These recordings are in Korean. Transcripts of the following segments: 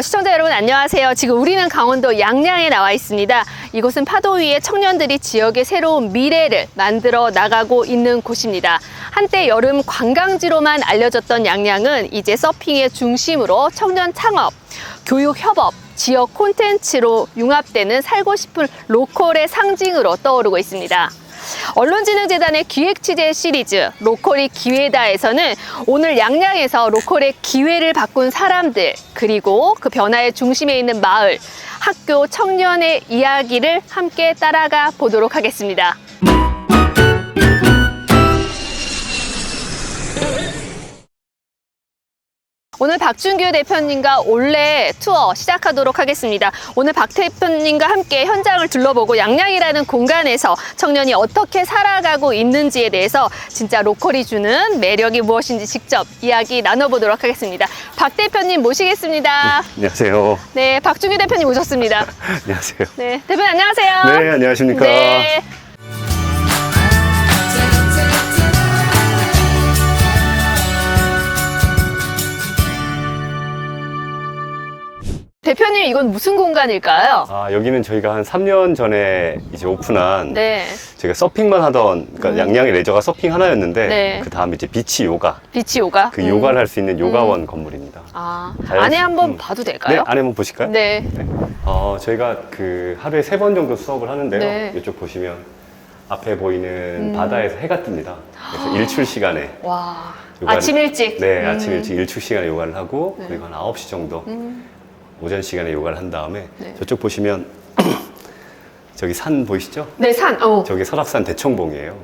시청자 여러분 안녕하세요. 지금 우리는 강원도 양양에 나와 있습니다. 이곳은 파도 위에 청년들이 지역의 새로운 미래를 만들어 나가고 있는 곳입니다. 한때 여름 관광지로만 알려졌던 양양은 이제 서핑의 중심으로 청년 창업, 교육 협업, 지역 콘텐츠로 융합되는 살고 싶은 로컬의 상징으로 떠오르고 있습니다. 언론진흥재단의 기획취재 시리즈 로컬이 기회다에서는 오늘 양양에서 로컬의 기회를 바꾼 사람들, 그리고 그 변화의 중심에 있는 마을, 학교, 청년의 이야기를 함께 따라가 보도록 하겠습니다. 오늘 박준규 대표님과 올레 투어 시작하도록 하겠습니다. 오늘 박 대표님과 함께 현장을 둘러보고 양양이라는 공간에서 청년이 어떻게 살아가고 있는지에 대해서 진짜 로컬이 주는 매력이 무엇인지 직접 이야기 나눠보도록 하겠습니다. 박 대표님 모시겠습니다. 안녕하세요. 네, 박준규 대표님 오셨습니다. 안녕하세요. 네, 대표님 안녕하세요. 네, 안녕하십니까. 네. 대표님, 이건 무슨 공간일까요? 여기는 저희가 한 3년 전에 이제 오픈한 네. 제가 서핑만 하던, 그러니까 양양의 레저가 서핑 하나였는데 네. 그 다음에 이제 비치 요가, 비치 요가? 그 요가를 할 수 있는 요가원 건물입니다. 안에 한번 봐도 될까요? 네, 안에 한번 보실까요? 네. 네. 저희가 그 하루에 3번 정도 수업을 하는데요. 네. 이쪽 보시면 앞에 보이는 바다에서 해가 뜹니다. 그래서 일출 시간에 와. 요가를, 아침 일찍? 네, 아침 일찍 일출 시간에 요가를 하고 네. 그리고 한 9시 정도 오전 시간에 요가를 한 다음에 네. 저쪽 보시면 저기 산 보이시죠? 네, 산. 저기 설악산 대청봉이에요.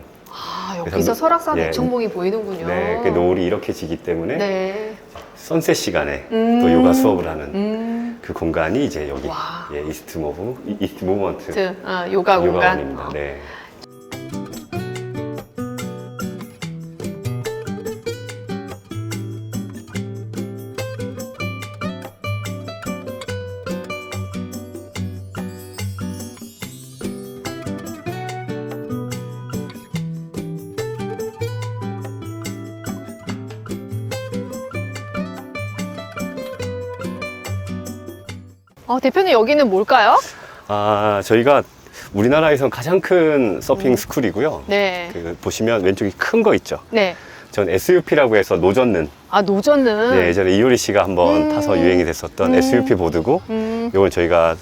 여기서 그래서 설악산 예. 대청봉이 보이는군요. 네, 그 노을이 이렇게 지기 때문에 네. 선셋 시간에 또 요가 수업을 하는 그 공간이 이제 여기 이스트 무브먼트 요가 공간. 요가원입니다. 네. 대표님, 여기는 뭘까요? 저희가 우리나라에서 가장 큰 서핑 스쿨이고요. 네. 그 보시면 왼쪽이 큰 거 있죠. 네. 전 SUP라고 해서 노젓는. 노젓는. 네, 예전에 이효리 씨가 한번 타서 유행이 됐었던 SUP 보드고, 이건 저희가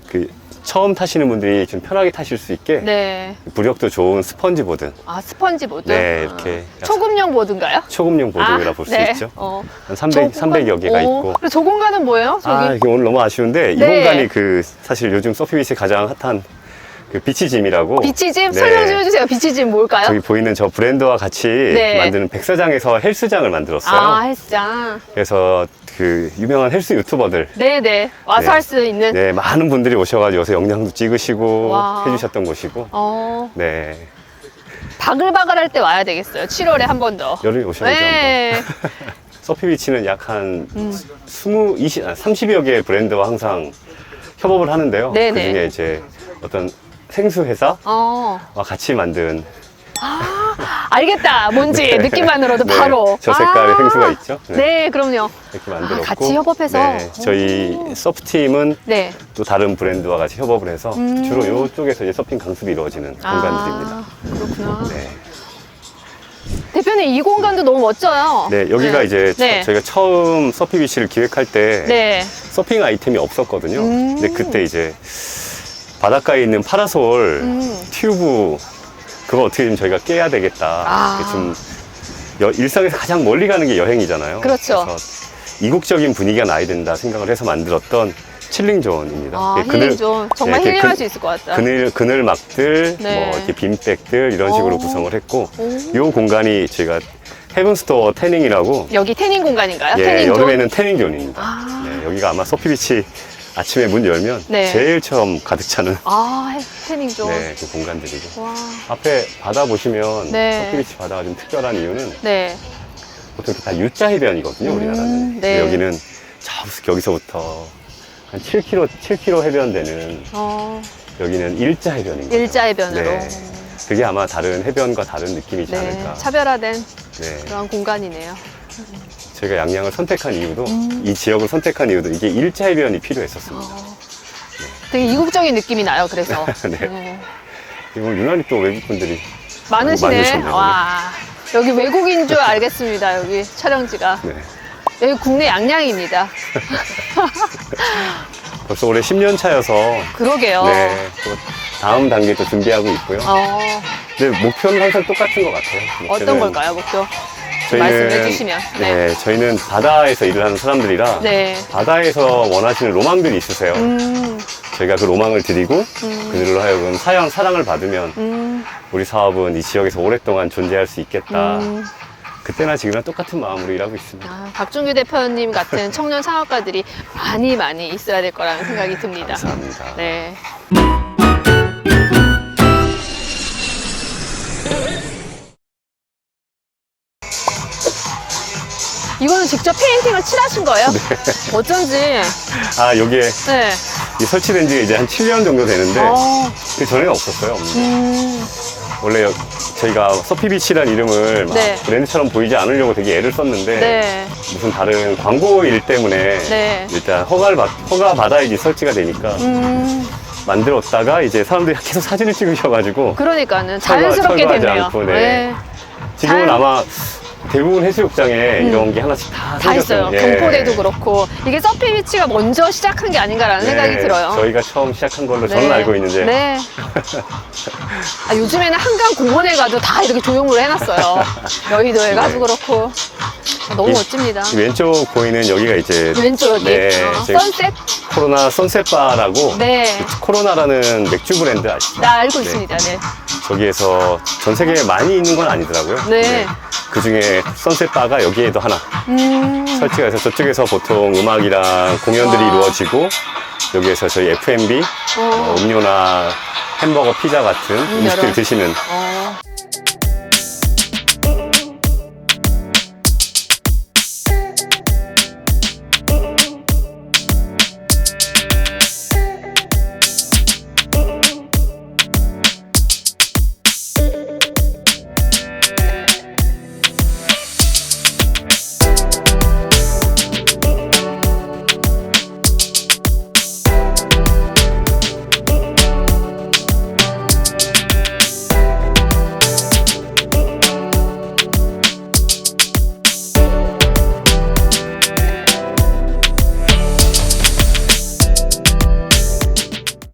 그 처음 타시는 분들이 좀 편하게 타실 수 있게 네. 부력도 좋은 스펀지 보드. 스펀지 보드. 네, 이렇게 초급용 보드인가요? 초급용 보드라 볼 수 네. 있죠. 한 300여 개가 있고. 그리고 저 공간은 뭐예요? 저기. 이게 오늘 너무 아쉬운데 이 네. 공간이 그 사실 요즘 서핑비치 가장 핫한 그 비치짐이라고. 비치짐? 네. 설명 좀 해주세요. 비치짐 뭘까요? 저기 보이는 저 브랜드와 같이 네. 만드는 백사장에서 헬스장을 만들었어요. 헬스장. 그래서 그 유명한 헬스 유튜버들 네네. 와서 네. 할 수 있는. 네, 많은 분들이 오셔가지고 여기서 영상도 찍으시고 와. 해주셨던 곳이고. 네, 바글바글 할 때 와야 되겠어요. 7월에 한 번 더. 여름에 오셔야죠. 네. 한번. 서피비치는 약 한 30여 개의 브랜드와 항상 협업을 하는데요. 네네. 그 중에 이제 어떤 생수회사와 같이 만든. 알겠다. 뭔지 네. 느낌만으로도 네, 바로. 저 색깔의 생수가 있죠. 네, 그럼요. 이렇게 만들었고. 같이 협업해서. 네, 저희 서프팀은 네. 또 다른 브랜드와 같이 협업을 해서 주로 이쪽에서 이제 서핑 강습이 이루어지는 공간들입니다. 그렇구나. 네. 대표님, 이 공간도 너무 멋져요. 네, 여기가 이제 네. 저희가 처음 서피비치를 기획할 때 네. 서핑 아이템이 없었거든요. 근데 그때 이제 바닷가에 있는 파라솔, 튜브, 그거 어떻게 좀 저희가 깨야 되겠다. 좀 일상에서 가장 멀리 가는 게 여행이잖아요. 그렇죠. 그래서 이국적인 분위기가 나야 된다 생각을 해서 만들었던 칠링존입니다. 힐링존. 정말 이렇게 힐링할 수 있을 것 같다. 그늘막들, 네. 뭐 이렇게 빈백들 이런 식으로 구성을 했고, 이 공간이 저희가 헤븐스토어 태닝이라고. 여기 태닝 공간인가요? 예, 태닝존? 여름에는 태닝존입니다. 네, 여기가 아마 서피비치 아침에 문 열면 네. 제일 처음 가득 차는 태닝존. 네, 그 공간들이고. 와. 앞에 바다 보시면 네. 서피비치 바다가 좀 특별한 이유는 네. 보통 다 U자 해변이거든요, 우리나라는. 네. 여기는 여기서부터 한 7km 해변되는 여기는 일자 해변입니다. 일자 해변으로. 네. 그게 아마 다른 해변과 다른 느낌이지 네. 않을까. 차별화된 네. 그런 공간이네요. 저희가 양양을 선택한 이유도 이 지역을 선택한 이유도 이게 일자 해변이 필요했었습니다. 되게 이국적인 느낌이 나요. 그래서 네. 이건 유난히 또 외국분들이 많으시네. 많으셨네요. 와, 여기 외국인 줄 알겠습니다. 여기 촬영지가. 네. 여기 국내 양양입니다. 벌써 올해 10년 차여서 그러게요. 네, 또 다음 단계 또 준비하고 있고요. 근데 목표는 항상 똑같은 것 같아요. 어떤 걸까요, 목표? 저희는- 말씀해 주시면. 네. 저희는 바다에서 일을 하는 사람들이라 네. 바다에서 원하시는 로망들이 있으세요. 저희가 그 로망을 드리고 그들로 하여금 사랑을 받으면 우리 사업은 이 지역에서 오랫동안 존재할 수 있겠다. 그때나 지금이나 똑같은 마음으로 일하고 있습니다. 박준규 대표님 같은 청년 창업가들이 많이 있어야 될 거라는 생각이 듭니다. 감사합니다. 네. 이거는 직접 페인팅을 칠하신 거예요? 네. 어쩐지. 아, 여기에 네. 이 설치된 지가 이제 한 7년 정도 되는데 그 전에는 없었어요. 원래 저희가 서피비치라는 이름을 막 네. 브랜드처럼 보이지 않으려고 되게 애를 썼는데 네. 무슨 다른 광고 일 때문에 네. 일단 허가 받아야지 설치가 되니까 만들었다가 이제 사람들이 계속 사진을 찍으셔가지고 그러니까는 자연스럽게 철거하지 됐네요. 않고, 네. 지금은 잘- 아마 대부분 해수욕장에 이런 게 하나씩 다 다 있어요. 생겼어요. 예. 경포대도 그렇고. 이게 서피비치가 먼저 시작한 게 아닌가라는 네, 생각이 들어요. 저희가 처음 시작한 걸로 네. 저는 알고 있는데 네. 요즘에는 한강 공원에 가도 다 이렇게 조형으로 해놨어요. 여의도에 가도 네. 그렇고. 너무 이- 멋집니다. 이 왼쪽 보이는 여기가 이제 왼쪽 여기. 네, 저희 선셋? 코로나 선셋바라고 네. 코로나라는 맥주 브랜드 아시죠? 나 알고 네. 있습니다. 네. 저기에서 전 세계에 많이 있는 건 아니더라고요. 네. 그 중에 선셋바가 여기에도 하나 설치가 돼서 저쪽에서 보통 음악이랑 공연들이 와. 이루어지고 여기에서 저희 F&B, 음료나 햄버거, 피자 같은 음식들 여러. 드시는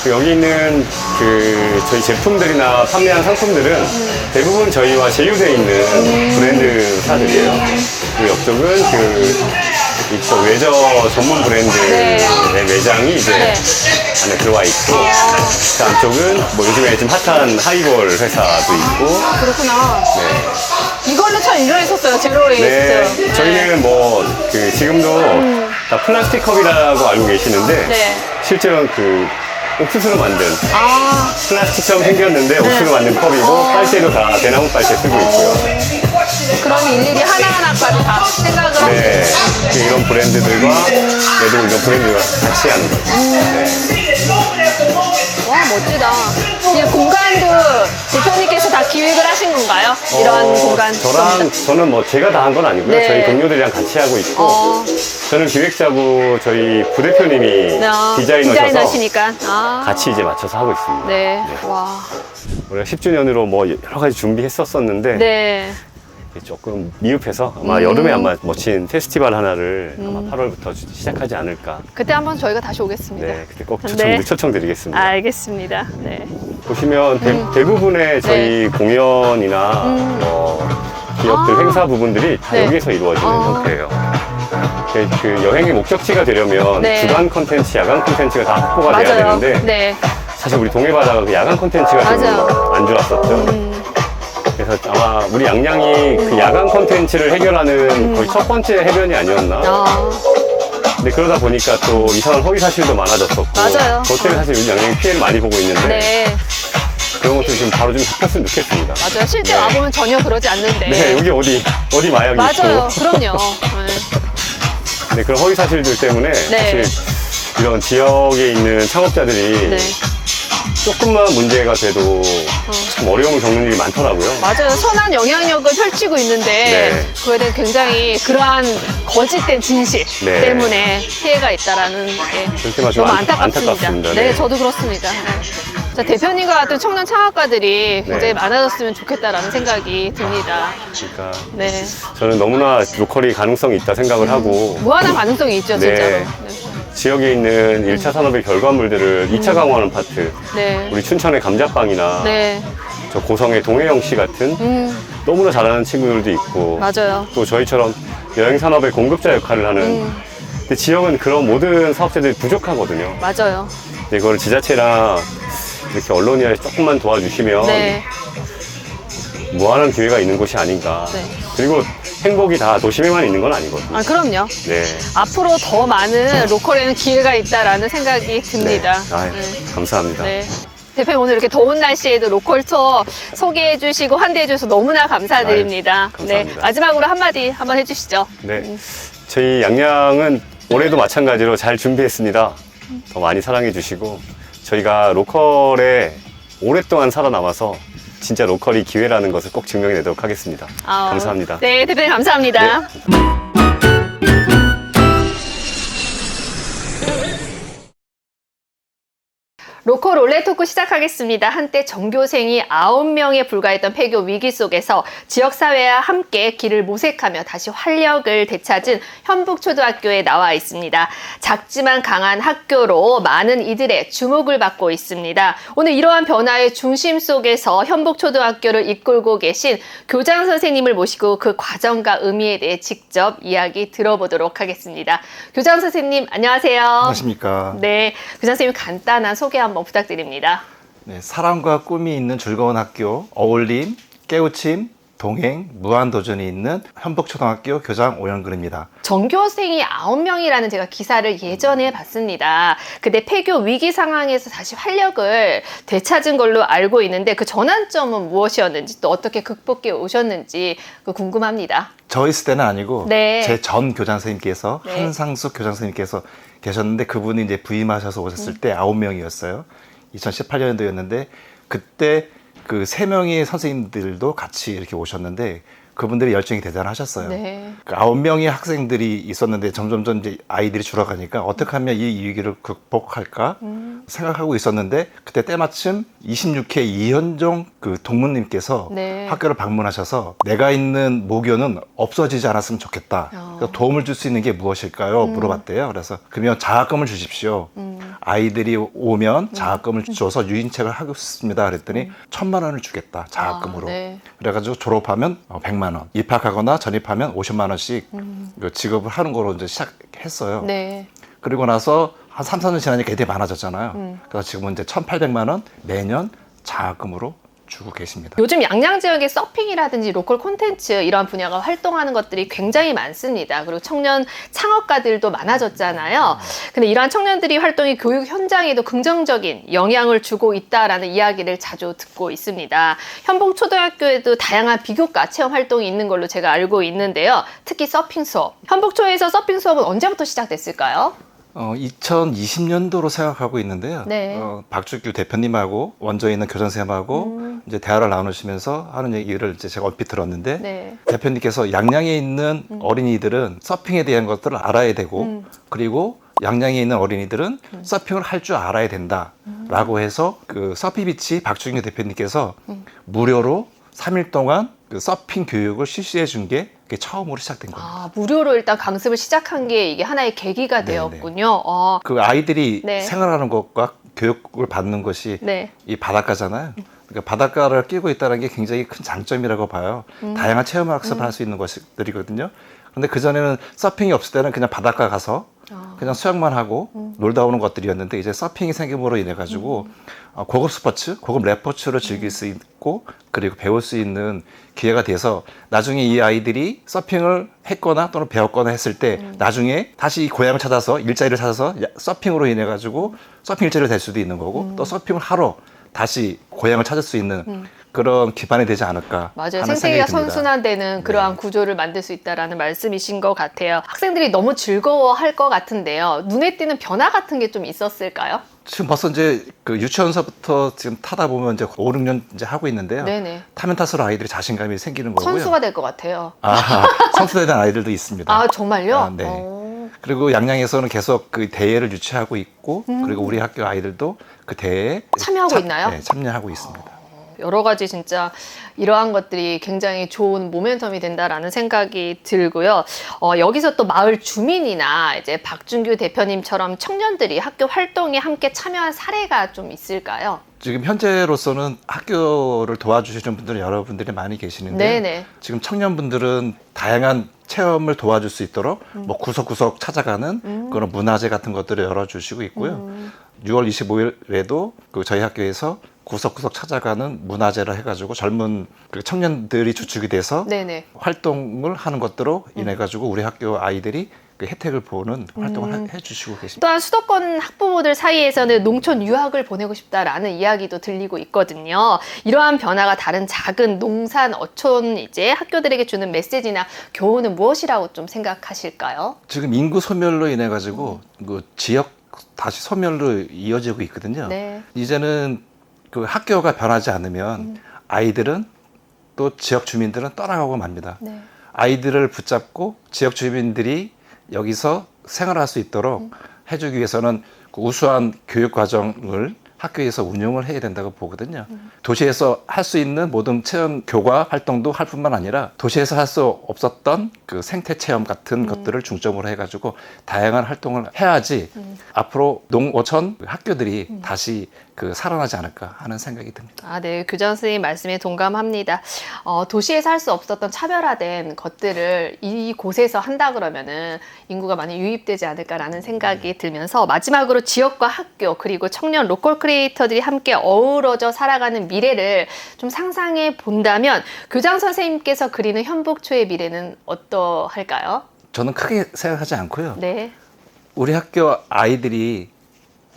여기 있는 그 저희 제품들이나 판매한 상품들은 대부분 저희와 제휴되어 있는 브랜드사들이에요. 그 옆쪽은 이쪽 외저 전문 브랜드의 매장이 이제 네. 안에 들어와 있고 그 안쪽은 뭐 요즘에 좀 핫한 하이볼 회사도 있고 그렇구나. 네. 이걸로 참 유명했었어요. 제로웨이스트. 네, 저희는 뭐 그 지금도 다 플라스틱 컵이라고 알고 계시는데 네. 실제로는 그 옥수수로 만든 아, 플라스틱처럼 생겼는데 옥수수로 만든 컵이고 빨대도 다 대나무 빨대 쓰고 있고요. 그런 일일이 하나하나까지 다 생각을 네, 하시고. 그 이런 브랜드들과 얘도 이런 브랜드가 같이 하는 거죠. 네. 와, 멋지다. 이 공간도 대표님께서 다 기획을 하신 건가요? 이런 공간. 저는 뭐 제가 다 한 건 아니고요. 네. 저희 동료들이랑 같이 하고 있고 저는 기획자고 저희 부대표님이 디자이너시니까. 아. 같이 이제 맞춰서 하고 있습니다. 네. 와. 우리가 10주년으로 뭐 여러 가지 준비했었었는데 네. 조금 미흡해서 아마 여름에 아마 멋진 페스티벌 하나를 아마 8월부터 시작하지 않을까. 그때 한번 저희가 다시 오겠습니다. 네, 그때 꼭 네. 초청드리겠습니다. 알겠습니다. 네. 보시면 대부분의 저희 공연이나 뭐 기업들 행사 부분들이 다 네. 여기서 이루어지는 형태예요. 그 여행의 목적지가 되려면 네. 주간 콘텐츠, 야간 콘텐츠가 다 확보가 돼야 맞아요. 되는데 네. 사실 우리 동해바다가 그 야간 콘텐츠가 맞아요. 좀 안 좋았었죠. 그래서 아마 우리 양양이 그 야간 콘텐츠를 해결하는 거의 첫 번째 해변이 아니었나. 아, 근데 그러다 보니까 또 이상한 허위 사실도 많아졌었고. 맞아요. 그것 때문에 사실 우리 양양이 피해를 많이 보고 있는데 네. 그런 것들 좀 바로 좀 잡혔으면 좋겠습니다. 맞아요. 실제 네. 와보면 전혀 그러지 않는데. 네, 여기 어디 마약이 맞아요. 있고. 그럼요. 네. 네, 그런 허위 사실들 때문에 네. 사실 이런 지역에 있는 창업자들이 네. 조금만 문제가 돼도 참 어려움을 겪는 일이 많더라고요. 맞아요. 선한 영향력을 펼치고 있는데 네. 그에 대해 굉장히 그러한 거짓된 진실 네. 때문에 피해가 있다라는 게 그렇게 말씀 너무 안타깝습니다. 안타깝습니다. 네, 네. 저도 그렇습니다. 네. 자, 대표님과 같은 청년 창업가들이 굉장히 네. 많아졌으면 좋겠다라는 생각이 듭니다. 그러니까 네. 저는 너무나 로컬이 가능성이 있다 생각을 하고 무한한 가능성이 있죠, 네. 진짜로. 네. 지역에 있는 1차 산업의 결과물들을 2차 강화하는 파트, 네. 우리 춘천의 감자빵이나 네. 저 고성의 동해영 씨 같은 너무나 잘하는 친구들도 있고 맞아요. 또 저희처럼 여행 산업의 공급자 역할을 하는 근데 지역은 그런 모든 사업체들이 부족하거든요. 맞아요. 근데 이걸 지자체랑 이렇게 언론이 조금만 도와주시면 네. 무한한 기회가 있는 곳이 아닌가. 네. 그리고 행복이 다 도심에만 있는 건 아니거든요. 아, 그럼요. 네. 앞으로 더 많은 로컬에는 기회가 있다라는 생각이 듭니다. 네. 아유, 감사합니다. 네. 대표님 오늘 이렇게 더운 날씨에도 로컬 투어 소개해 주시고 환대해 주셔서 너무나 감사드립니다. 아유, 감사합니다. 네. 마지막으로 한마디 한번 해주시죠. 네. 저희 양양은 올해도 마찬가지로 잘 준비했습니다. 더 많이 사랑해 주시고 저희가 로컬에 오랫동안 살아남아서 진짜 로컬이 기회라는 것을 꼭 증명해내도록 하겠습니다. 감사합니다. 네, 대표님 감사합니다. 네. 로컬 올레 토크 시작하겠습니다. 한때 전교생이 9명에 불과했던 폐교 위기 속에서 지역사회와 함께 길을 모색하며 다시 활력을 되찾은 현북초등학교에 나와 있습니다. 작지만 강한 학교로 많은 이들의 주목을 받고 있습니다. 오늘 이러한 변화의 중심 속에서 현북초등학교를 이끌고 계신 교장 선생님을 모시고 그 과정과 의미에 대해 직접 이야기 들어보도록 하겠습니다. 교장 선생님 안녕하세요. 안녕하십니까. 네, 교장 선생님 간단한 소개 한번 부탁드립니다. 네, 사랑과 꿈이 있는 즐거운 학교, 어울림, 깨우침, 동행, 무한도전이 있는 현북초등학교 교장 오영근입니다. 전교생이 9명이라는 제가 기사를 예전에 봤습니다. 그때 폐교 위기 상황에서 다시 활력을 되찾은 걸로 알고 있는데 그 전환점은 무엇이었는지 또 어떻게 극복해 오셨는지 궁금합니다. 저 있을 때는 아니고 네. 제 전 교장 선생님께서 네. 한상숙 교장 선생님께서 계셨는데 그분이 이제 부임하셔서 오셨을 때 9명이었어요. 2018년도였는데 그때 그 3명의 선생님들도 같이 이렇게 오셨는데 그분들이 열정이 대단하셨어요. 네. 그 9명의 학생들이 있었는데 점점점 이제 아이들이 줄어가니까 어떻게 하면 이 위기를 극복할까 생각하고 있었는데 그때 때마침 26회 이현종 그 동무님께서 네. 학교를 방문하셔서 내가 있는 모교는 없어지지 않았으면 좋겠다. 그래서 도움을 줄 수 있는 게 무엇일까요? 물어봤대요. 그래서 그러면 장학금을 주십시오. 아이들이 오면 장학금을 줘서 유인책을 하겠습니다. 그랬더니 1,000만 원을 주겠다. 장학금으로. 아, 네. 그래가지고 졸업하면 100만 원, 입학하거나 전입하면 50만 원씩 지급을 하는 거로 이제 시작했어요. 네. 그리고 나서 한 3, 4년 지나니까 애들이 많아졌잖아요. 그래서 지금은 이제 1,800만 원 매년 장학금으로 주고 계십니다. 요즘 양양 지역의 서핑이라든지 로컬 콘텐츠 이런 분야가 활동하는 것들이 굉장히 많습니다. 그리고 청년 창업가들도 많아졌잖아요. 근데 이러한 청년들이 활동이 교육 현장에도 긍정적인 영향을 주고 있다라는 이야기를 자주 듣고 있습니다. 현북초등학교에도 다양한 비교과 체험 활동이 있는 걸로 제가 알고 있는데요. 특히 서핑 수업. 현북초에서 서핑 수업은 언제부터 시작됐을까요? 2020년도로 생각하고 있는데요. 네. 박주규 대표님하고 원저에 있는 교장 선생님하고 이제 대화를 나누시면서 하는 얘기를 이제 제가 얼핏 들었는데 네. 대표님께서 양양에 있는 어린이들은 서핑에 대한 것들을 알아야 되고 그리고 양양에 있는 어린이들은 서핑을 할 줄 알아야 된다라고 해서 그 서피비치 박주규 대표님께서 무료로 3일 동안 그 서핑 교육을 실시해 준 게 그게 처음으로 시작된 겁니다. 아, 무료로 일단 강습을 시작한 게 이게 하나의 계기가 네네. 되었군요. 그 아이들이 네. 생활하는 것과 교육을 받는 것이 네. 이 바닷가잖아요. 그러니까 바닷가를 끼고 있다는 게 굉장히 큰 장점이라고 봐요. 다양한 체험 학습을 할 수 있는 것들이거든요. 그런데 그전에는 서핑이 없을 때는 그냥 바닷가 가서 그냥 수영만 하고 놀다 오는 것들이었는데 이제 서핑이 생김으로 인해 가지고 고급 스포츠, 고급 레포츠를 즐길 수 있고 그리고 배울 수 있는 기회가 돼서 나중에 이 아이들이 서핑을 했거나 또는 배웠거나 했을 때 나중에 다시 고향을 찾아서 일자리를 찾아서 서핑으로 인해 가지고 서핑 일자리가 될 수도 있는 거고 또 서핑을 하러 다시 고향을 찾을 수 있는 그런 기반이 되지 않을까 맞아요. 하는 생태계가 생각이 듭니다. 선순환되는 그러한 구조를 만들 수 있다라는 말씀이신 것 같아요. 학생들이 너무 즐거워할 것 같은데요. 눈에 띄는 변화 같은 게 좀 있었을까요? 지금 벌써 이제 그 유치원서부터 지금 타다 보면 이제 5, 6년 이제 하고 있는데요. 네네. 타면 탈수록 아이들이 자신감이 생기는 거고요. 선수가 될 것 같아요. 선수에 대한 아이들도 있습니다. 아, 정말요? 네. 오. 그리고 양양에서는 계속 그 대회를 유치하고 있고, 그리고 우리 학교 아이들도 그 대회에 참여하고 있나요? 네, 참여하고 있습니다. 여러 가지 진짜 이러한 것들이 굉장히 좋은 모멘텀이 된다라는 생각이 들고요. 여기서 또 마을 주민이나 이제 박준규 대표님처럼 청년들이 학교 활동에 함께 참여한 사례가 좀 있을까요? 지금 현재로서는 학교를 도와주시는 분들은 여러분들이 많이 계시는데, 네네. 지금 지금 청년분들은 다양한 체험을 도와줄 수 있도록 뭐 구석구석 찾아가는 그런 문화제 같은 것들을 열어주시고 있고요. 6월 25일에도 그 저희 학교에서 구석구석 찾아가는 문화제를 해가지고 젊은 그 청년들이 주축이 돼서 네네. 활동을 하는 것들로 인해 가지고 우리 학교 아이들이 그 혜택을 보는 활동을 해주시고 계십니다. 또한 수도권 학부모들 사이에서는 농촌 유학을 보내고 싶다라는 이야기도 들리고 있거든요. 이러한 변화가 다른 작은 농산 어촌 이제 학교들에게 주는 메시지나 교훈은 무엇이라고 좀 생각하실까요? 지금 인구 소멸로 인해 가지고 그 지역 다시 소멸로 이어지고 있거든요. 네. 이제는 그 학교가 변하지 않으면 아이들은 또 지역 주민들은 떠나가고 맙니다. 네. 아이들을 붙잡고 지역 주민들이 여기서 생활할 수 있도록 해주기 위해서는 그 우수한 교육 과정을 학교에서 운영을 해야 된다고 보거든요. 도시에서 할 수 있는 모든 체험 교과 활동도 할 뿐만 아니라 도시에서 할 수 없었던 그 생태 체험 같은 것들을 중점으로 해가지고 다양한 활동을 해야지 앞으로 농어촌 학교들이 다시 그 살아나지 않을까 하는 생각이 듭니다. 아, 네. 교장 선생님 말씀에 동감합니다. 도시에서 할 수 없었던 차별화된 것들을 이곳에서 한다 그러면은 인구가 많이 유입되지 않을까라는 생각이 들면서 마지막으로 지역과 학교 그리고 청년 로컬 크리에이터들이 함께 어우러져 살아가는 미래를 좀 상상해 본다면 교장 선생님께서 그리는 현북초의 미래는 어떠할까요? 저는 크게 생각하지 않고요. 네. 우리 학교 아이들이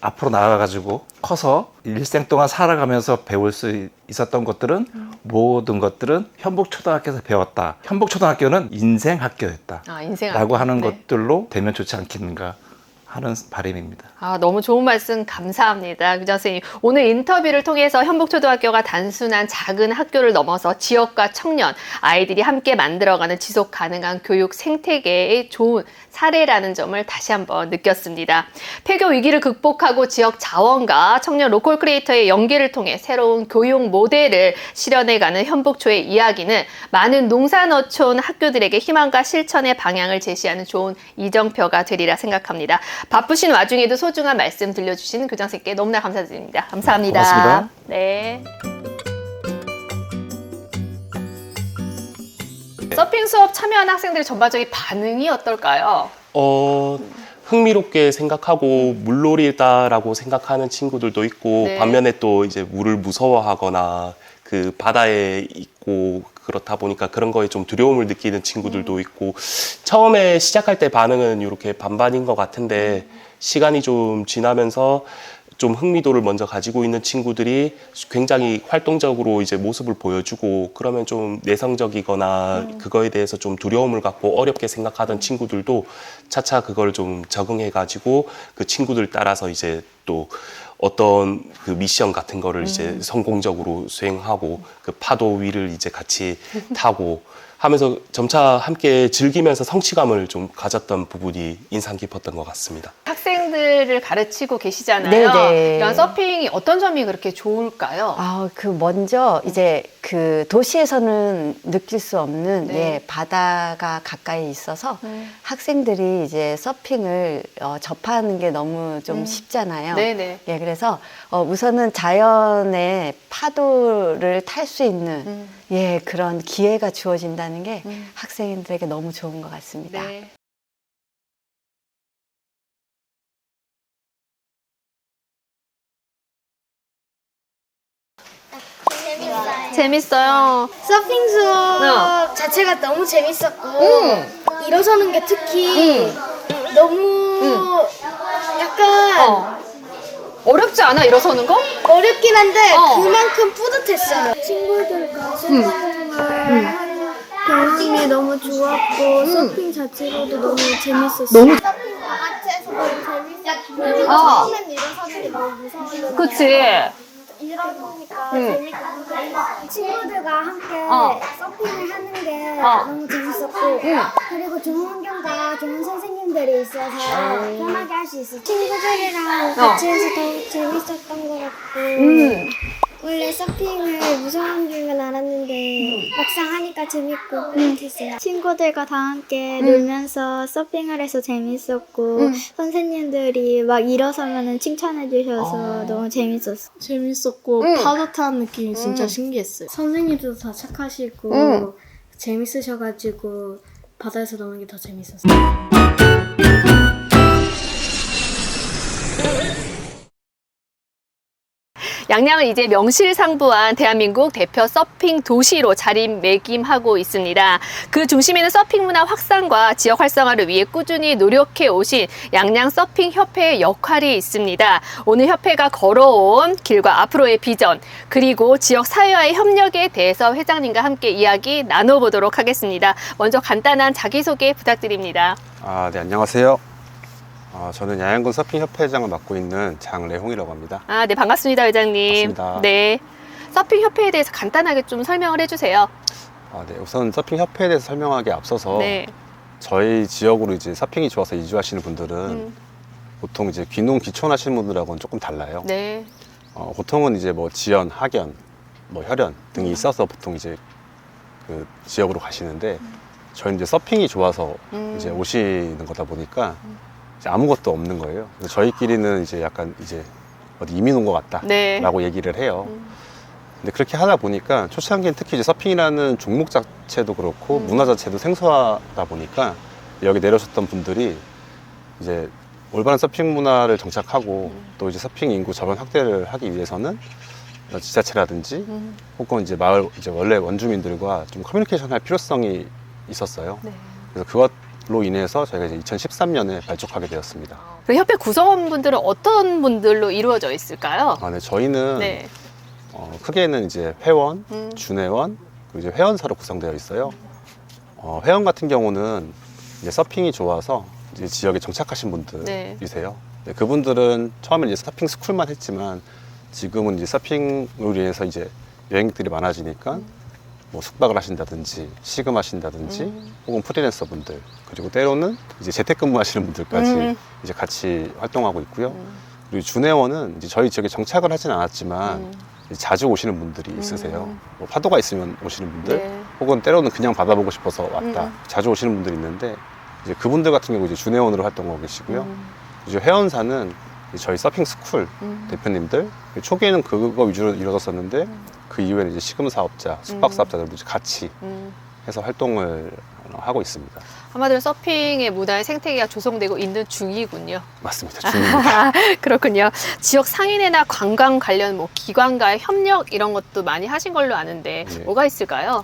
앞으로 나가가지고 커서 일생 동안 살아가면서 배울 수 있었던 것들은 모든 것들은 현북초등학교에서 배웠다. 현북초등학교는 인생 학교였다. 인생 라고 하는 네. 것들로 되면 좋지 않겠는가 하는 바람입니다. 너무 좋은 말씀 감사합니다. 교장 선생님. 오늘 인터뷰를 통해서 현북초등학교가 단순한 작은 학교를 넘어서 지역과 청년, 아이들이 함께 만들어가는 지속 가능한 교육 생태계의 좋은 사례라는 점을 다시 한번 느꼈습니다. 폐교 위기를 극복하고 지역 자원과 청년 로컬 크리에이터의 연계를 통해 새로운 교육 모델을 실현해가는 현북초의 이야기는 많은 농산어촌 학교들에게 희망과 실천의 방향을 제시하는 좋은 이정표가 되리라 생각합니다. 바쁘신 와중에도 소중한 말씀 들려주신 교장 선생님께 너무나 감사드립니다. 감사합니다. 고맙습니다. 네. 서핑 수업 참여한 학생들의 전반적인 반응이 어떨까요? 흥미롭게 생각하고 물놀이다라고 생각하는 친구들도 있고 네. 반면에 또 이제 물을 무서워하거나 그 바다에 있고 그렇다 보니까 그런 거에 좀 두려움을 느끼는 친구들도 있고 처음에 시작할 때 반응은 이렇게 반반인 것 같은데 시간이 좀 지나면서 좀 흥미도를 먼저 가지고 있는 친구들이 굉장히 활동적으로 이제 모습을 보여주고 그러면 좀 내성적이거나 그거에 대해서 좀 두려움을 갖고 어렵게 생각하던 친구들도 차차 그걸 좀 적응해 가지고 그 친구들 따라서 이제 또 어떤 그 미션 같은 거를 이제 성공적으로 수행하고 그 파도 위를 이제 같이 타고 하면서 점차 함께 즐기면서 성취감을 좀 가졌던 부분이 인상 깊었던 것 같습니다. 학생들을 가르치고 계시잖아요. 네네. 이런 서핑이 어떤 점이 그렇게 좋을까요? 먼저 이제 그 도시에서는 느낄 수 없는 네. 바다가 가까이 있어서 학생들이 이제 서핑을 접하는 게 너무 좀 쉽잖아요. 네네. 예, 그래서 우선은 자연의 파도를 탈 수 있는 그런 기회가 주어진다는 게 학생들에게 너무 좋은 것 같습니다. 네. 재밌어요. 서핑 수업 자체가 너무 재밌었고 일어서는 게 특히 너무 약간 어렵지 않아, 일어서는 거? 어렵긴 한데 어. 그만큼 뿌듯했어요. 친구들과 서핑을 하는 경험이 너무 좋았고 서핑 자체로도 너무 재밌었어요. 서핑 다 같이 해서 재밌어. 처음엔 일어서는 게 너무 무서웠는데. 그치? 일어서니까 재밌고 친구들과 함께 서핑을 하는 게 너무 재밌었고 그리고 좋은 환경과 좋은 선생님들이 있어서 편하게 할 수 있었어요. 친구들이랑 같이 해서 더 재밌었던 것 같고 원래 서핑을 무서운 줄만 알았는데 막상 하니까 재밌고 뿌듯했어요. 친구들과 다 함께 놀면서 서핑을 해서 재밌었고 선생님들이 막 일어서면 칭찬해 주셔서 너무 재밌었어요. 재밌었고 파도타는 느낌이 진짜 신기했어요. 선생님들도 다 착하시고 재밌으셔가지고 바다에서 노는 게 더 재밌었어요. 양양은 이제 명실상부한 대한민국 대표 서핑 도시로 자리매김하고 있습니다. 그 중심에는 서핑 문화 확산과 지역 활성화를 위해 꾸준히 노력해 오신 양양 서핑 협회의 역할이 있습니다. 오늘 협회가 걸어온 길과 앞으로의 비전, 그리고 지역 사회와의 협력에 대해서 회장님과 함께 이야기 나눠보도록 하겠습니다. 먼저 간단한 자기소개 부탁드립니다. 네, 안녕하세요. 저는 양양군 서핑협회장을 맡고 있는 장래홍이라고 합니다. 네, 반갑습니다, 회장님. 반갑습니다. 네. 서핑 협회에 대해서 간단하게 좀 설명을 해주세요. 네, 우선 서핑협회에 대해서 설명하기에 앞서서 네. 저희 지역으로 이제 서핑이 좋아서 이주하시는 분들은 보통 이제 귀농 귀촌하시는 분들하고는 조금 달라요. 네. 보통은 이제 뭐 지연, 하견, 뭐 혈연 등이 있어서 보통 이제 그 지역으로 가시는데 저희는 이제 서핑이 좋아서 이제 오시는 거다 보니까 이제 아무것도 없는 거예요. 그래서 저희끼리는 이제 약간 이제 어디 이민 온 것 같다라고 네. 얘기를 해요. 근데 그렇게 하다 보니까 초창기엔 특히 이제 서핑이라는 종목 자체도 그렇고 문화 자체도 생소하다 보니까 여기 내려오셨던 분들이 이제 올바른 서핑 문화를 정착하고 또 이제 서핑 인구 저변 확대를 하기 위해서는 지자체라든지 혹은 이제 마을 이제 원래 원주민들과 좀 커뮤니케이션 할 필요성이 있었어요. 네. 그래서 그것로 인해서 저희가 이제 2013년에 발족하게 되었습니다. 그 협회 구성원분들은 어떤 분들로 이루어져 있을까요? 네, 저희는 네. 크게는 이제 회원, 준회원, 그리고 이제 회원사로 구성되어 있어요. 회원 같은 경우는 이제 서핑이 좋아서 이제 지역에 정착하신 분들이세요. 네, 그분들은 처음에 이제 서핑 스쿨만 했지만 지금은 이제 서핑으로 인해서 이제 여행들이 많아지니까 뭐 숙박을 하신다든지 시금하신다든지 혹은 프리랜서 분들 그리고 때로는 이제 재택근무 하시는 분들까지 이제 같이 활동하고 있고요. 그리고 준회원은 이제 저희 지역에 정착을 하진 않았지만 이제 자주 오시는 분들이 있으세요. 뭐 파도가 있으면 오시는 분들 네. 혹은 때로는 그냥 받아보고 싶어서 왔다 자주 오시는 분들이 있는데 이제 그분들 같은 경우 이제 준회원으로 활동하고 계시고요. 이제 회원사는 이제 저희 서핑 스쿨 대표님들 초기에는 그거 위주로 이루어졌었는데 그 이후에는 이제 시금 사업자, 숙박 사업자들도 이제 같이 해서 활동을 하고 있습니다. 한마디로 서핑의 문화의 생태계가 조성되고 있는 중이군요. 맞습니다. 중입니다. 그렇군요. 지역 상인회나 관광 관련 뭐 기관과의 협력 이런 것도 많이 하신 걸로 아는데 네. 뭐가 있을까요?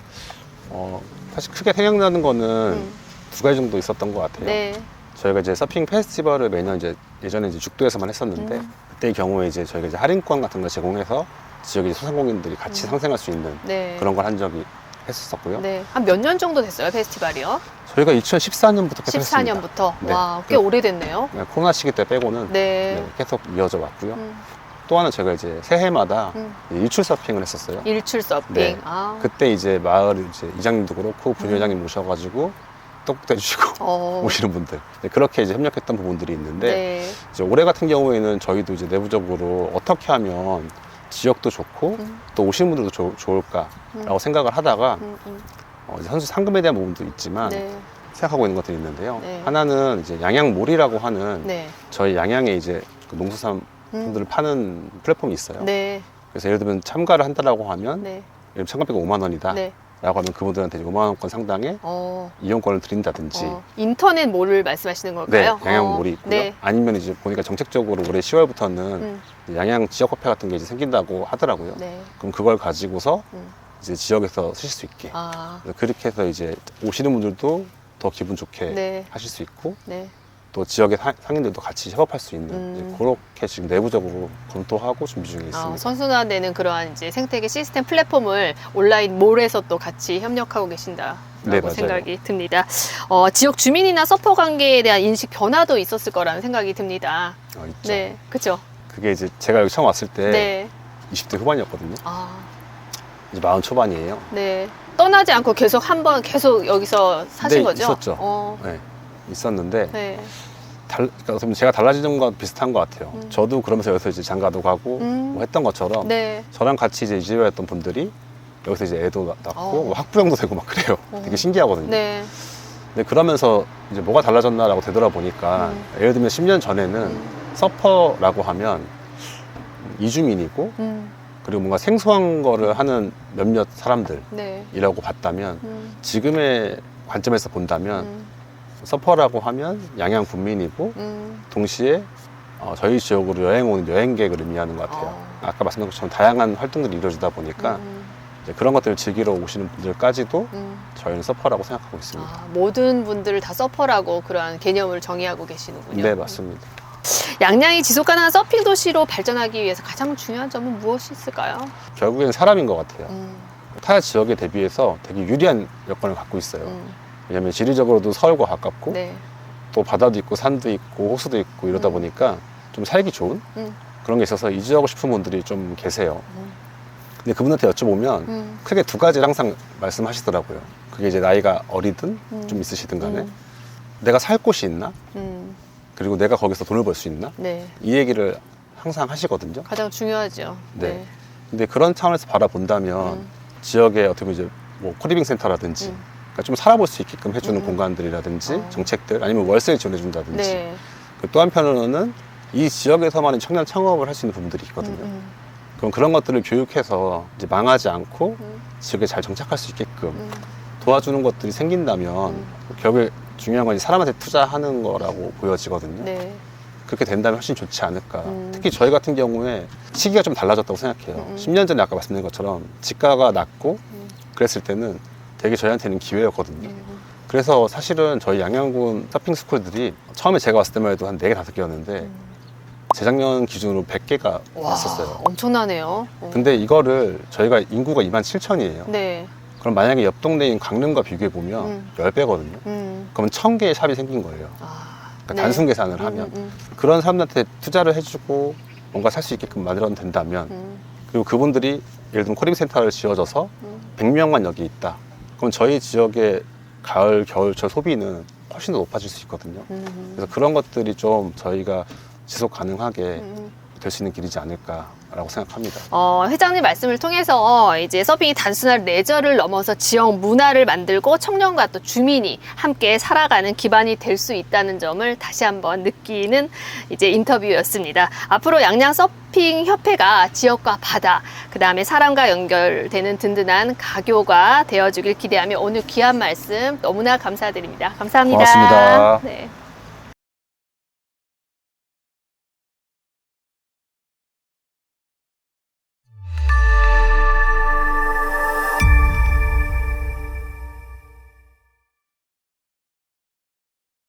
사실 크게 생각나는 거는 두 가지 정도 있었던 것 같아요. 네. 저희가 이제 서핑 페스티벌을 매년 이제 예전에 이제 죽도에서만 했었는데 그때의 경우에 이제 저희가 이제 할인권 같은 걸 제공해서 지역의 소상공인들이 같이 상생할 수 있는 네. 그런 걸 한 적이 했었고요. 네. 한 몇 년 정도 됐어요, 페스티벌이요? 저희가 2014년부터 계속 했습니다. 14년부터. 네. 와, 꽤 오래됐네요. 네, 코로나 시기 때 빼고는 네. 네, 계속 이어져 왔고요. 또 하나 저희가 이제 새해마다 일출 서핑을 했었어요. 일출 서핑. 네. 아. 그때 이제 마을 이제 이장님도 그렇고 부회장님 모셔가지고 떡국도 해주시고 오시는 분들 네, 그렇게 이제 협력했던 부분들이 있는데 네. 이제 올해 같은 경우에는 저희도 이제 내부적으로 어떻게 하면 지역도 좋고 또 오시는 분들도 좋을까라고 생각을 하다가 이제 선수 상금에 대한 부분도 있지만 네. 생각하고 있는 것들이 있는데요. 네. 하나는 이제 양양몰이라고 하는 네. 저희 양양에 이제 그 농수산품들을 파는 플랫폼이 있어요. 네. 그래서 예를 들면 참가를 한다라고 하면 네. 예를 들면 참가비가 5만 원이다. 네. 라고 하면 그분들한테 이제 5만 원권 상당의 이용권을 드린다든지 인터넷 몰을 말씀하시는 네, 걸까요? 양양몰이 있고요. 네. 아니면 이제 보니까 정책적으로 올해 10월부터는 양양 지역화폐 같은 게 이제 생긴다고 하더라고요. 네. 그럼 그걸 가지고서 이제 지역에서 쓰실 수 있게. 아. 그래서 그렇게 해서 이제 오시는 분들도 더 기분 좋게 네. 하실 수 있고 네. 또 지역의 상인들도 같이 협업할 수 있는 이제 그렇게 지금 내부적으로 검토하고 준비 중에 있습니다. 선순환되는 그러한 이제 생태계 시스템 플랫폼을 온라인 몰에서 또 같이 협력하고 계신다라고 네, 맞아요. 생각이 듭니다. 지역 주민이나 서퍼 관계에 대한 인식 변화도 있었을 거라는 생각이 듭니다. 있죠. 네, 그렇죠. 그게 이제 제가 여기 처음 왔을 때 네. 20대 후반이었거든요. 아, 이제 40 초반이에요. 네. 떠나지 않고 계속 여기서 사신 네, 거죠? 있었죠. 네, 있었는데 네. 그러니까 제가 달라지는 건 비슷한 것 같아요. 저도 그러면서 여기서 이제 장가도 가고 뭐 했던 것처럼 네. 저랑 같이 이제 이주했던 분들이 여기서 이제 애도 낳고 어. 뭐 학부형도 되고 막 그래요. 되게 신기하거든요. 네. 근데 그러면서 이제 뭐가 달라졌나라고 되돌아보니까 예를 들면 10년 전에는 서퍼라고 하면 이주민이고 그리고 뭔가 생소한 거를 하는 몇몇 사람들이라고 네. 봤다면 지금의 관점에서 본다면 서퍼라고 하면 양양 군민이고 동시에 저희 지역으로 여행 오는 여행객을 의미하는 것 같아요. 아까 말씀드린 것처럼 다양한 활동들이 이루어지다 보니까 이제 그런 것들을 즐기러 오시는 분들까지도 저희는 서퍼라고 생각하고 있습니다. 모든 분들을 다 서퍼라고 그러한 개념을 정의하고 계시는군요. 네, 맞습니다. 양양이 지속가능한 서핑 도시로 발전하기 위해서 가장 중요한 점은 무엇이 있을까요? 결국엔 사람인 것 같아요. 타 지역에 대비해서 되게 유리한 여건을 갖고 있어요. 왜냐하면 지리적으로도 서울과 가깝고 네. 또 바다도 있고 산도 있고 호수도 있고 이러다 보니까 좀 살기 좋은 그런 게 있어서 이주하고 싶은 분들이 좀 계세요. 근데 그분한테 여쭤보면 크게 두 가지를 항상 말씀하시더라고요. 그게 이제 나이가 어리든 좀 있으시든 간에 내가 살 곳이 있나? 그리고 내가 거기서 돈을 벌 수 있나? 네. 이 얘기를 항상 하시거든요. 가장 중요하죠. 네. 근데 그런 차원에서 바라본다면 지역의 어떻게 보면 이제 뭐 코리빙 센터라든지 그러니까 좀 살아볼 수 있게끔 해주는 공간들이라든지 정책들 아니면 월세를 지원해준다든지 네. 또 한편으로는 이 지역에서만 청년 창업을 할 수 있는 부분들이 있거든요. 그럼 그런 것들을 교육해서 이제 망하지 않고 지역에 잘 정착할 수 있게끔 도와주는 것들이 생긴다면 결국에 중요한 건 사람한테 투자하는 거라고 보여지거든요. 네. 그렇게 된다면 훨씬 좋지 않을까. 특히 저희 같은 경우에 시기가 좀 달라졌다고 생각해요. 10년 전에 아까 말씀드린 것처럼 집가가 낮고 그랬을 때는 되게 저희한테는 기회였거든요. 그래서 사실은 저희 양양군 서핑 스쿨들이 처음에 제가 왔을 때만 해도 한 4개, 5개였는데 재작년 기준으로 100개가 왔었어요. 엄청나네요. 근데 이거를 저희가 인구가 27,000이에요. 네. 그럼 만약에 옆 동네인 강릉과 비교해 보면 10배거든요. 그러면 1000개의 샵이 생긴 거예요. 그러니까 네. 단순 계산을 하면 그런 사람들한테 투자를 해주고 뭔가 살 수 있게끔 만들어도 된다면 그리고 그분들이 예를 들면 코리빙 센터를 지어져서 100명만 여기 있다. 그럼 저희 지역의 가을, 겨울철 소비는 훨씬 더 높아질 수 있거든요. 그래서 그런 것들이 좀 저희가 지속 가능하게 될 수 있는 길이지 않을까라고 생각합니다. 회장님 말씀을 통해서 이제 서핑이 단순한 레저를 넘어서 지역 문화를 만들고 청년과 또 주민이 함께 살아가는 기반이 될 수 있다는 점을 다시 한번 느끼는 이제 인터뷰였습니다. 앞으로 양양 서핑 협회가 지역과 바다, 그 다음에 사람과 연결되는 든든한 가교가 되어주길 기대하며 오늘 귀한 말씀 너무나 감사드립니다. 감사합니다. 고맙습니다. 네.